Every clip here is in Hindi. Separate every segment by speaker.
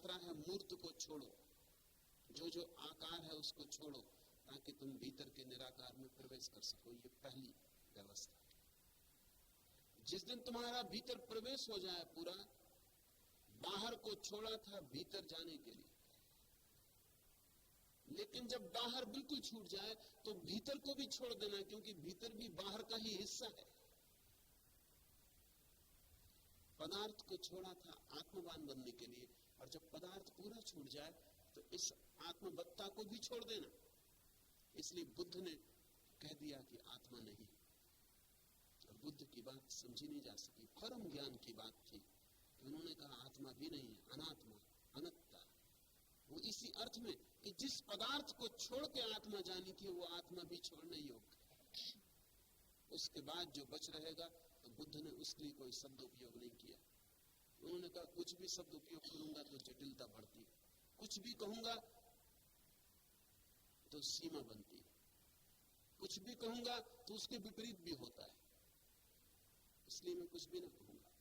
Speaker 1: रहा है मूर्त को छोड़ो, जो जो आकार है उसको छोड़ो, ताकि तुम भीतर के निराकार में प्रवेश कर सको। ये पहली व्यवस्था। जिस दिन तुम्हारा भीतर प्रवेश हो जाए पूरा, बाहर को छोड़ा था भीतर जाने के लिए, लेकिन जब बाहर बिल्कुल छूट जाए तो भीतर को भी छोड़ देना, क्योंकि भीतर भी बाहर का ही हिस्सा है। पदार्थ को छोड़ा था आत्मवान बनने के लिए, और जब पदार्थ पूरा छूट जाए तो इस आत्मवत्ता को भी छोड़ देना। इसलिए बुद्ध ने कह दिया कि आत्मा नहीं, और बुद्ध की बात समझी नहीं जा सकी, परम ज्ञान की बात थी। उन्होंने कहा आत्मा भी नहीं है, अनात्मा, अनंतता। वो इसी अर्थ में कि जिस पदार्थ को छोड़ के आत्मा जानी थी, वो आत्मा भी छोड़ने योग्य। उसके बाद जो बच रहेगा, तो बुद्ध ने उसके लिए कोई शब्द उपयोग नहीं किया। उन्होंने कहा कुछ भी शब्द उपयोग करूंगा तो जटिलता बढ़ती है, कुछ भी कहूंगा तो सीमा बनती है, कुछ भी कहूंगा तो उसके विपरीत भी होता है, इसलिए मैं कुछ भी ना कहूंगा।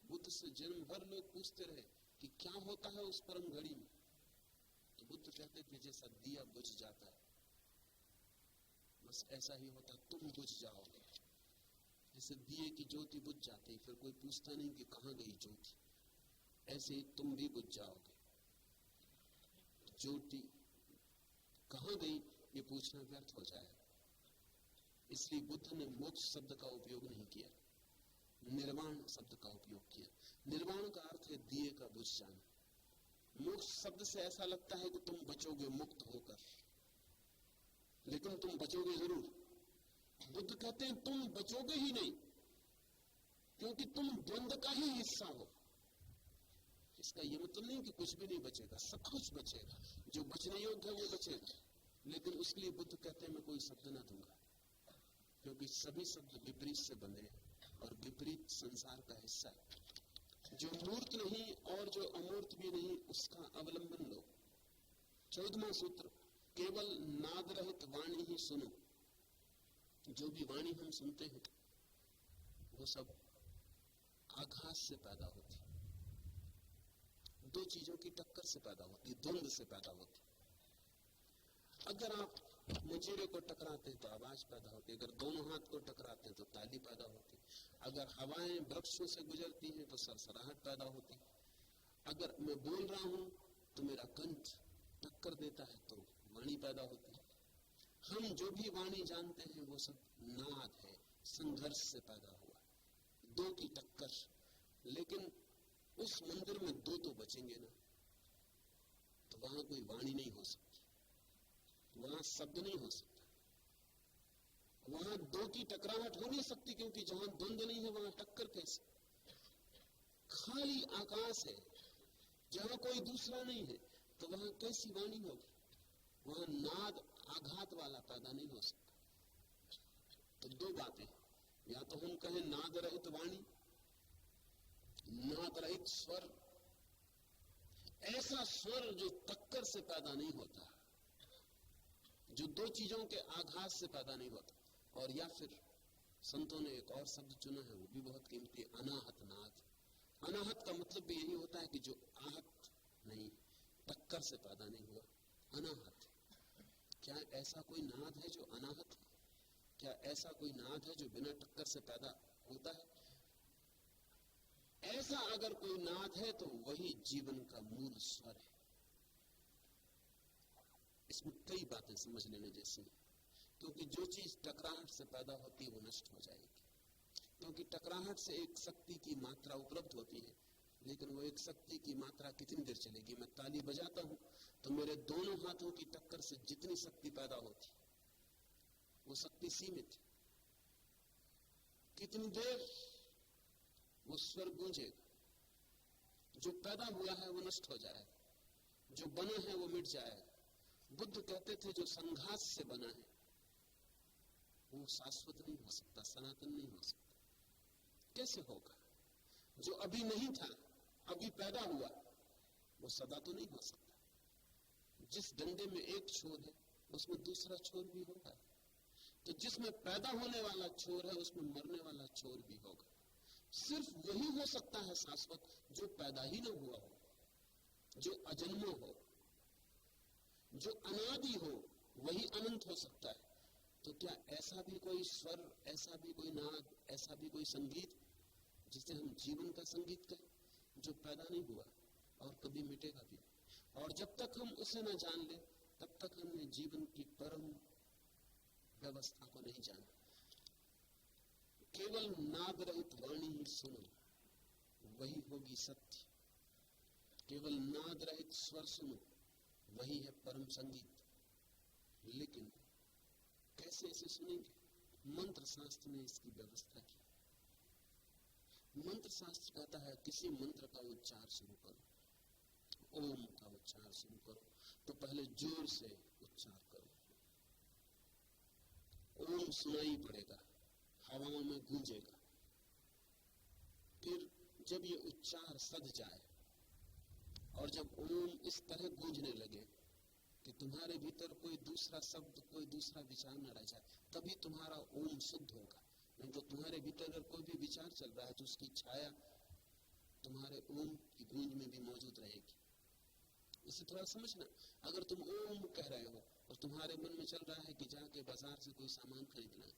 Speaker 1: बुद्ध से जन्म भर लोग पूछते रहे कि क्या होता है उस परम घड़ी में, तो बुद्ध कहते थे जैसा दिया बुझ जाता है, बस ऐसा ही होता, तुम बुझ जाओगे। जैसे दिए की ज्योति बुझ जाती, फिर कोई पूछता नहीं कि कहां गई ज्योति, ऐसे ही तुम भी बुझ जाओगे। ज्योति कहां गई ये पूछना व्यर्थ हो जाएगा। इसलिए बुद्ध ने मोक्ष शब्द का उपयोग नहीं किया, निर्वाण शब्द का उपयोग किया। निर्वाण का अर्थ है दिए का बुझ जाना। मोक्ष शब्द से ऐसा लगता है कि तुम बचोगे मुक्त होकर, लेकिन तुम बचोगे जरूर। बुद्ध कहते हैं तुम बचोगे ही नहीं, क्योंकि तुम द्वंद्व का ही हिस्सा हो। इसका यह मतलब नहीं कि कुछ भी नहीं बचेगा, सब कुछ बचेगा, जो बचने योग्य है वो बचेगा। लेकिन उसके लिए बुद्ध कहते हैं मैं कोई शब्द ना दूंगा, क्योंकि सभी शब्द विपरीत से बने हैं और विपरीत संसार का हिस्सा है। जो मूर्त नहीं और जो अमूर्त भी नहीं, उसका अवलंबन लो। 14वां सूत्र, केवल नाद रहित वाणी ही सुनो। जो भी वाणी हम सुनते हैं वो सब आघात से पैदा होती, दो चीजों की टक्कर से पैदा होती, द्वंद्व से पैदा होती। अगर आप मजीरे को टकराते हैं तो आवाज पैदा होती, अगर दोनों हाथ को टकराते हैं तो ताली पैदा होती, अगर हवाएं वृक्षों से गुजरती हैं तो सरसराहट पैदा होती, अगर मैं बोल रहा हूं तो मेरा कंठ टक्कर देता है तो वाणी पैदा होती। हम जो भी वाणी जानते हैं वो सब नाद है, संघर्ष से पैदा हुआ, दो की टक्कर। लेकिन उस मंदिर में दो तो बचेंगे ना, तो वहां कोई वाणी नहीं हो सकती, वहां शब्द नहीं हो सकता, वहां दो की टकराहट हो नहीं सकती, क्योंकि जहां द्वंद्व नहीं है वहां टक्कर कैसे। खाली आकाश है, जहां कोई दूसरा नहीं है, तो वहां कैसी वाणी होगी? वहां नाद आघात वाला पैदा नहीं हो सकता। तो दो बातें, या तो हम कहें नाद रहित वाणी, नाद रहित स्वर, ऐसा स्वर जो टक्कर से पैदा नहीं होता, जो दो चीजों के आघात से पैदा नहीं होता। और या फिर संतों ने एक और शब्द चुना है, वो भी बहुत कीमती, अनाहत नाद। अनाहत का मतलब भी यही होता है कि जो आहत नहीं, टक्कर से पैदा नहीं हुआ, अनाहत। क्या ऐसा कोई नाद है जो अनाहत है? क्या ऐसा कोई नाद है जो बिना टक्कर से पैदा होता है? ऐसा अगर कोई नाद है तो वही जीवन का मूल स्वर है। इसमें कई बातें समझ लेने जैसी हैं, क्योंकि जो चीज टकराहट से पैदा होती है वो नष्ट हो जाएगी। क्योंकि टकराहट से एक शक्ति की मात्रा उपलब्ध होती है, लेकिन वो एक शक्ति की मात्रा कितनी देर चलेगी? मैं ताली बजाता हूं तो मेरे दोनों हाथों की टक्कर से जितनी शक्ति पैदा होती वो शक्ति सीमित है। कितनी देर वो स्वर गूंजेगा? जो पैदा हुआ है वो नष्ट हो जाएगा, जो बना है वो मिट जाएगा। बुद्ध कहते थे जो संघात से बना है वो शाश्वत नहीं हो सकता, सनातन नहीं हो सकता। कैसे होगा? जो अभी नहीं था, अभी पैदा हुआ, वो सदा तो नहीं हो सकता। जिस डंडे में एक छोर है उसमें दूसरा छोर भी होगा, तो जिसमें पैदा होने वाला छोर है उसमें मरने वाला छोर भी होगा। सिर्फ वही हो सकता है शाश्वत जो पैदा ही न हुआ हो। जो अजन्मा हो, जो अनादि हो, वही अनंत हो सकता है। तो क्या ऐसा भी कोई स्वर, ऐसा भी कोई नाद, ऐसा भी कोई संगीत जिसे हम जीवन का संगीत कहें, जो पैदा नहीं हुआ और कभी मिटेगा भी? और जब तक हम उसे न जान ले तब तक हमने जीवन की परम व्यवस्था को नहीं जाना। केवल नाद रहित वाणी ही सुनो, वही होगी सत्य। केवल नाद रहित स्वर सुनो, वही है परम संगीत। लेकिन कैसे इसे सुनेंगे? मंत्र शास्त्र ने इसकी व्यवस्था की। मंत्र शास्त्र कहता है किसी मंत्र का उच्चार शुरू करो, ओम का उच्चार शुरू करो, तो पहले जोर से उच्चार करो। ओम सुनाई पड़ेगा, हवाओं में गूंजेगा। फिर जब ये उच्चार सध जाए और जब ओम इस तरह गूंजने लगे कि तुम्हारे भीतर कोई दूसरा शब्द, कोई दूसरा विचार न रह जाए, तभी तुम्हारा ओम शुद्ध होगा। नहीं तो तुम्हारे भीतर अगर कोई भी विचार चल रहा है तो उसकी छाया तुम्हारे ओम की गूंज में भी मौजूद रहेगी। इसे थोड़ा समझना। अगर तुम ओम कह रहे हो और तुम्हारे मन में चल रहा है कि जाके बाजार से कोई सामान खरीदना है,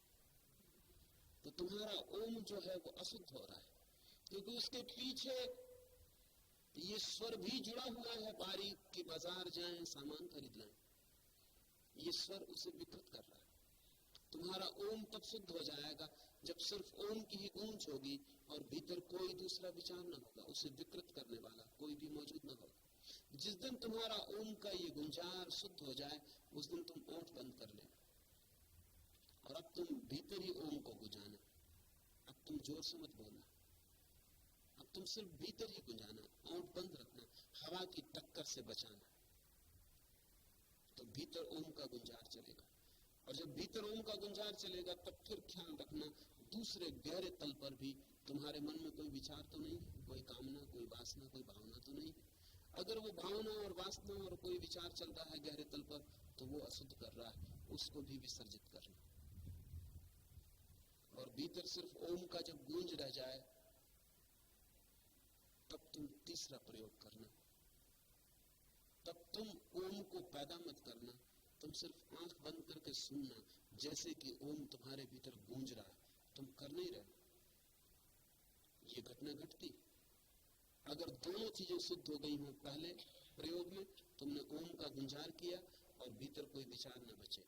Speaker 1: तो तुम्हारा ओम जो है वो अशुद्ध हो रहा है, क्योंकि उसके पीछे ये स्वर भी जुड़ा हुआ है बारीक कि बाजार जाएं, सामान खरीद लाएं। ये स्वर उसे विकृत कर रहा है। तुम्हारा ओम तब शुद्ध हो जाएगा जब सिर्फ ओम की ही गूंज होगी और भीतर कोई दूसरा विचार न होगा, उसे विकृत करने वाला कोई भी मौजूद न होगा। जिस दिन तुम्हारा ओम का ये गुंजार शुद्ध हो जाए, उस दिन तुम ओठ बंद कर लेना और अब तुम भीतर ही ओम को गुंजाना। अब तुम जोर से मत बोलना, अब तुम सिर्फ भीतर ही गुंजाना, ओठ बंद रखना, हवा की टक्कर से बचाना। तो भीतर ओम का गुंजार चलेगा। और जब भीतर ओम का गुंजार चलेगा तब फिर ख्याल रखना दूसरे गहरे तल पर भी तुम्हारे मन में कोई विचार तो नहीं, कोई कामना, कोई वासना, कोई भावना तो नहीं। अगर वो भावना और वासना और कोई विचार चल रहा है गहरे तल पर, तो वो अशुद्ध कर रहा है, उसको भी विसर्जित करना। और भीतर सिर्फ ओम का जब गूंज रह जाए तब तुम तीसरा प्रयोग करना। तब तुम ओम को पैदा मत करना, तुम सिर्फ आंख बंद करके सुनना, जैसे कि ओम तुम्हारे भीतर गूंज रहा है, तुम कर नहीं रहे। ये घटना घटती अगर दोनों चीजें शुद्ध हो गई हो। पहले प्रयोग में तुमने ओम का गुंजार किया और भीतर कोई विचार न बचे,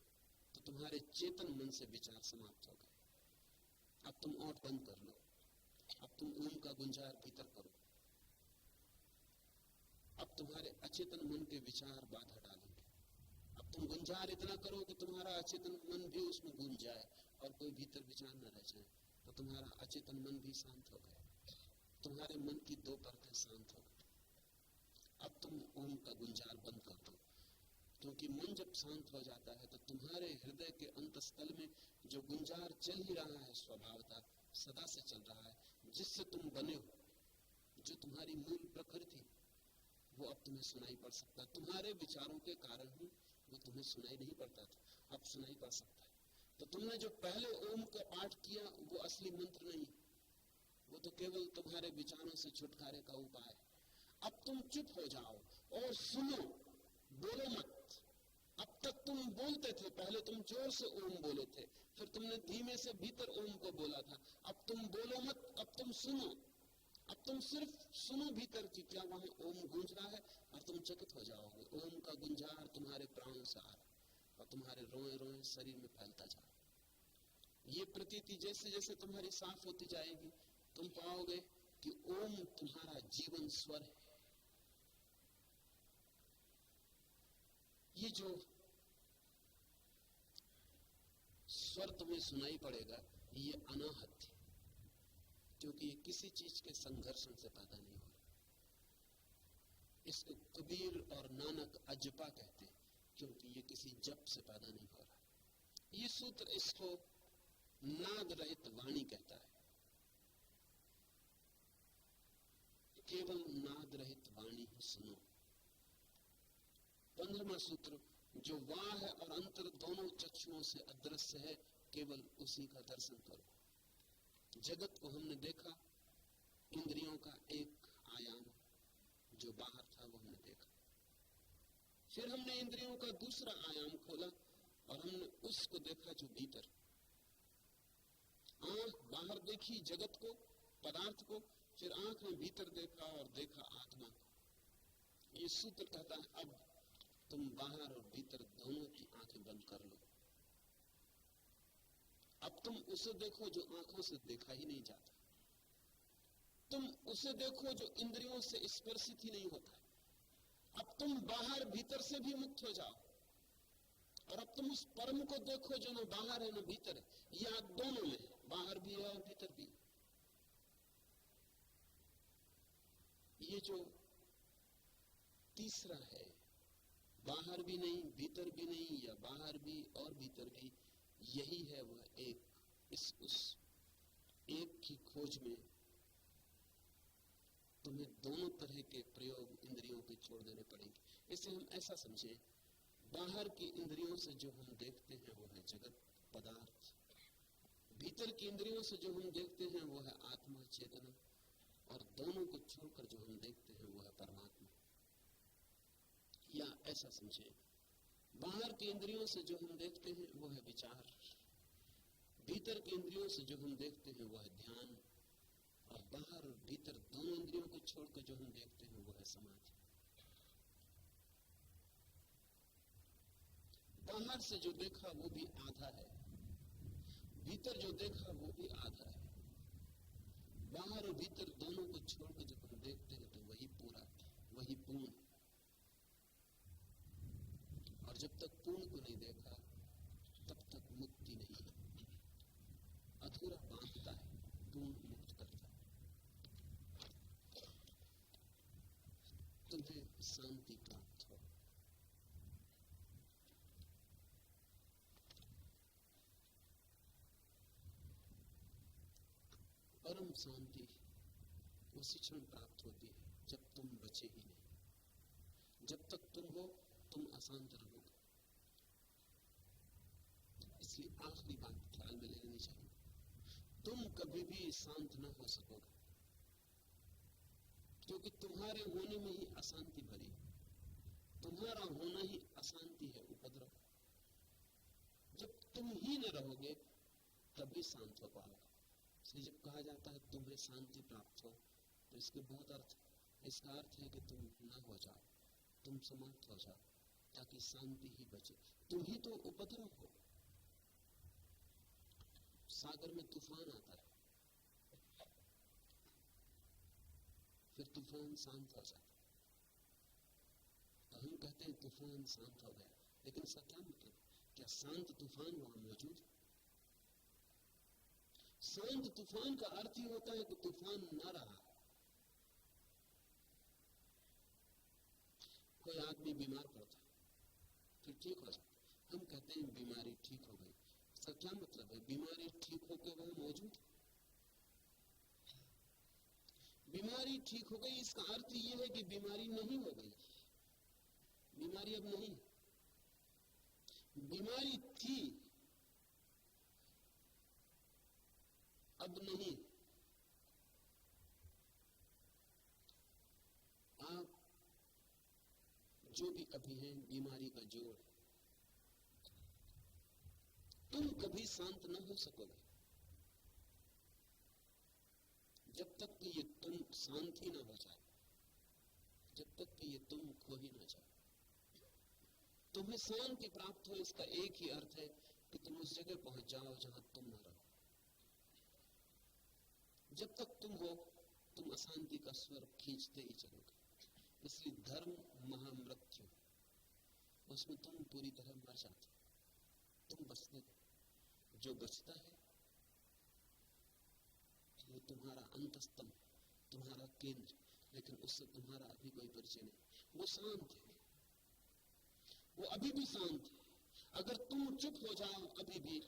Speaker 1: तो तुम्हारे चेतन मन से विचार समाप्त हो गए। अब तुम ओठ बंद कर लो, अब तुम ओम का गुंजार भीतर करो। अब तुम्हारे अचेतन मन के विचार बाधा डालेंगे। अब तुम गुंजार इतना करो कि तुम्हारा अचेतन मन भी उसमें गूंज जाए और कोई भीतर विचार न रह जाए, तो तुम्हारा अचेतन मन भी शांत हो गया, तुम्हारे मन की दो परतें शांत हो गई। अब तुम ओम का गुंजार बंद कर दो, क्योंकि मन जब शांत हो जाता है तो तुम्हारे हृदय के अंतस्थल में जो गुंजार चल ही रहा है, स्वभावतः सदा से चल रहा है, जिससे तुम बने हो, जो तुम्हारी मूल प्रकृति, वो अब तुम्हें सुनाई पड़ सकता है। तुम्हारे विचारों के कारण ही वो तुम्हें सुनाई नहीं पड़ता था, अब सुनाई पड़ सकता है। तो तुमने जो पहले ओम का पाठ किया वो असली मंत्र नहीं, वो तो केवल तुम्हारे विचारों से छुटकारे का उपाय। अब तुम चुप हो जाओ और सुनो, बोलो मत। अब तक तुम बोलते थे, पहले तुम जोर से ओम बोले थे, फिर तुमने धीमे से भीतर ओम को बोला था। अब तुम बोलो मत, अब तुम सुनो। अब तुम सिर्फ सुनो भीतर की क्या वहां ओम गूंज रहा है, और तुम चकित हो जाओगे। ओम का गुंजार तुम्हारे प्राणों से आ रहा और तुम्हारे रोए रोए शरीर में फैलता जा रहा। ये प्रतीति जैसे जैसे तुम्हारी साफ होती जाएगी, तुम पाओगे कि ओम तुम्हारा जीवन स्वर है। ये जो स्वर तुम्हें सुनाई पड़ेगा, ये अनाहत है, क्योंकि ये किसी चीज के संघर्षण से पैदा नहीं हो रहा। इसको कबीर और नानक अजपा कहते हैं, क्योंकि ये किसी जप से पैदा नहीं हो रहा। ये सूत्र इसको नाद रहित वाणी कहता है। केवल नाद रहित वाणी ही सुनो। 15वां सूत्र, जो वाह और अंतर दोनों चक्षुओं से अदृश्य है, केवल उसी का दर्शन करो। जगत को हमने देखा, इंद्रियों का एक आयाम जो बाहर था वो हमने देखा। फिर हमने इंद्रियों का दूसरा आयाम खोला और हमने उसको देखा जो भीतर। आंख बाहर देखी जगत को, पदार्थ को, फिर आंख ने भीतर देखा और देखा आत्मा को। ये सूत्र कहता है अब तुम बाहर और भीतर दोनों की आंखें बंद कर लो। अब तुम उसे देखो जो आंखों से देखा ही नहीं जाता। तुम उसे देखो जो इंद्रियों से स्पर्शित ही नहीं होता है। अब तुम बाहर भीतर से भी मुक्त हो जाओ और अब तुम उस परम को देखो जो न बाहर है न भीतर है, या दोनों में, बाहर भी है और भीतर भी। ये जो तीसरा है, बाहर भी नहीं भीतर भी नहीं, या बाहर भी और भीतर भी, यही है वह एक। उस एक की खोज में तुम्हें दोनों तरह के प्रयोग इंद्रियों के छोड़ देने पड़ेंगे। इसे हम ऐसा समझें, बाहर की इंद्रियों से जो हम देखते हैं वो है जगत, पदार्थ। भीतर की इंद्रियों से जो हम देखते हैं वो है आत्मा, चेतना। और दोनों को छोड़कर जो हम देखते हैं वो है परमात्मा। या ऐसा समझें, बाहर की इंद्रियों से जो हम देखते हैं वो है विचार, भीतर की इंद्रियों से जो हम देखते हैं वो है ध्यान, और बाहर और भीतर दोनों इंद्रियों को छोड़कर जो हम देखते हैं वो है समाधि। बाहर से जो देखा वो भी आधा है, भीतर जो देखा वो भी आधा है। बाहर और भीतर दोनों को छोड़कर जब हम देखते हैं तो वही पूरा, वही पूर्ण। और जब तक पूर्ण को नहीं देखा तब तक मुक्ति नहीं है। अधूरा बांधता है, पूर्ण मुक्त करता है। तुम्हें शांति प्राप्त हो। परम शांति उसी क्षण प्राप्त होती है जब तुम बचे ही नहीं। जब तक तुम हो तुम अशांत रहोगे। इसलिए आखिरी बात ख्याल में ले लेनी चाहिए, तुम कभी भी शांत न हो सकोगे, क्योंकि तुम्हारे होने में ही अशांति भरी। तुम्हारा होना ही अशांति है, उपद्रव। जब तुम ही न रहोगे तभी शांत हो पाओगे। इसलिए जब कहा जाता है तुम्हें शांति प्राप्त हो, तो इसके बहुत अर्थ। इसका अर्थ है कि तुम न हो जाओ, तुम समाप्त हो जाओ, ताकि शांति ही बचे। तुम ही तो उपद्रव हो। सागर में तूफान आता है, फिर तूफान शांत हो जाता है, तो हम कहते हैं तूफान शांत हो गया। लेकिन इसका क्या मतलब? क्या शांत तूफान वहां मौजूद है? शांत तूफान का अर्थ ही होता है कि तूफान न रहा। कोई आदमी बीमार पड़ता है, फिर ठीक हो जाता, हम कहते हैं बीमारी ठीक हो गई। इसका क्या मतलब है? बीमारी ठीक होकर वह मौजूद। बीमारी ठीक हो गई इसका अर्थ यह है कि बीमारी नहीं हो गई, बीमारी अब नहीं। बीमारी थी, अब नहीं। आप जो भी अभी हैं बीमारी का जोड़। तुम कभी शांत न हो सकोगे जब तक कि ये तुम शांत ही ना हो जाए, जब तक कि ये तुम खो ही ना जाए। तुम्हें शांति प्राप्त हो इसका एक ही अर्थ है कि तुम उस जगह पहुंच जाओ जहां तुम न रहो। जब तक तुम हो तुम अशांति का स्वर खींचते ही चलोगे। इसलिए धर्म महामृत्यु, उसमें तुम पूरी तरह मर जाते, तुम बचते। जो बचता है वो तुम्हारा अंतस्तम, तुम्हारा केंद्र, लेकिन उससे तुम्हारा अभी कोई परिचय नहीं। वो शांत है, वो अभी भी शांत है। अगर तुम चुप हो जाओ, अभी भी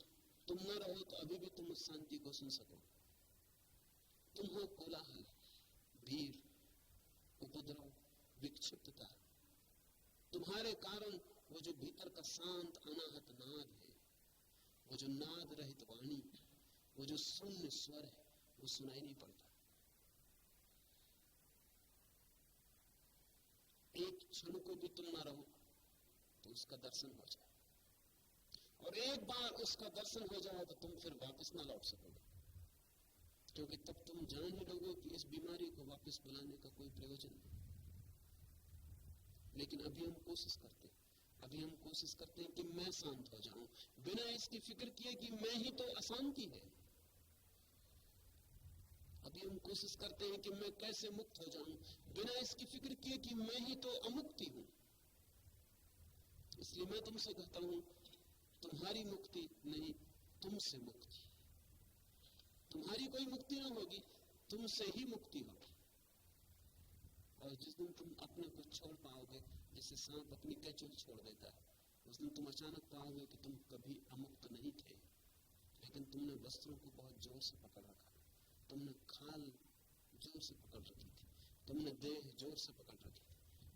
Speaker 1: तुम न रहो, तो अभी भी तुम उस शांति को सुन सको। तुम हो कोलाहल, भीड़, उपद्रव, विक्षिप्तता। तुम्हारे कारण वो जो भीतर का शांत अनाहत नाद है, वो जो नाद रहित वाणी, वो जो शून्य स्वर है, वो सुनाई नहीं पड़ता। एक क्षण को भी तुम ना रहो उसका दर्शन हो जाए। और एक बार उसका दर्शन हो जाए तो तुम फिर वापस ना लौट सकोगे, क्योंकि तब तुम जान ही लोगे कि इस बीमारी को वापस बुलाने का कोई प्रयोजन नहीं। लेकिन अभी हम कोशिश करते हैं, अभी हम कोशिश करते हैं कि मैं शांत हो जाऊं, बिना इसकी फिक्र किए कि मैं ही तो अशांति है। अभी हम कोशिश करते हैं कि मैं कैसे मुक्त हो जाऊं, बिना इसकी फिक्र किए कि मैं ही तो अमुक्ति हूं। इसलिए मैं तुमसे कहता हूं, तुम्हारी मुक्ति नहीं, तुमसे मुक्ति। तुम्हारी कोई मुक्ति ना होगी, तुमसे ही मुक्ति होगी। और जिस दिन तुम अपने को छोड़ पाओगे, जैसे सांप अपनी केचुल छोड़ देता है, उस दिन तुम अचानक पाओगे कि तुम कभी अमुक्त नहीं थे, लेकिन तुमने वस्त्रों को बहुत जोर से पकड़ रखा, तुमने खाल जोर से पकड़ रखी थी, तुमने देह जोर से पकड़ रखी थी,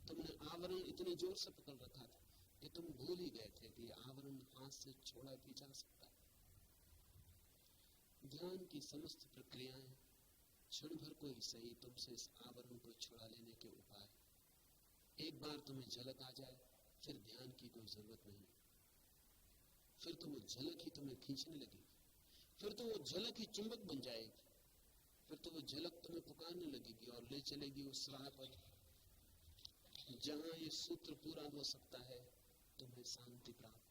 Speaker 1: तुमने आवरण इतने जोर से पकड़ रखा था कि तुम भूल ही गए थे कि आवरण हाथ से छोड़ा भी जा सकता है। ध्यान की समस्त प्रक्रियाएं क्षण भर को ही सही तुमसे इस आवरण को छुड़ा लेने के उपाय। एक बार तुम्हें झलक आ जाए, फिर ध्यान की कोई जरूरत नहीं, फिर तो वो झलक ही तुम्हें खींचने लगेगी, फिर तो वो झलक ही चुंबक बन जाएगी, फिर तो वो झलक तुम्हें पुकारने लगेगी और ले चलेगी उस राह पर जहां ये सूत्र पूरा हो सकता है, तुम्हें शांति प्राप्त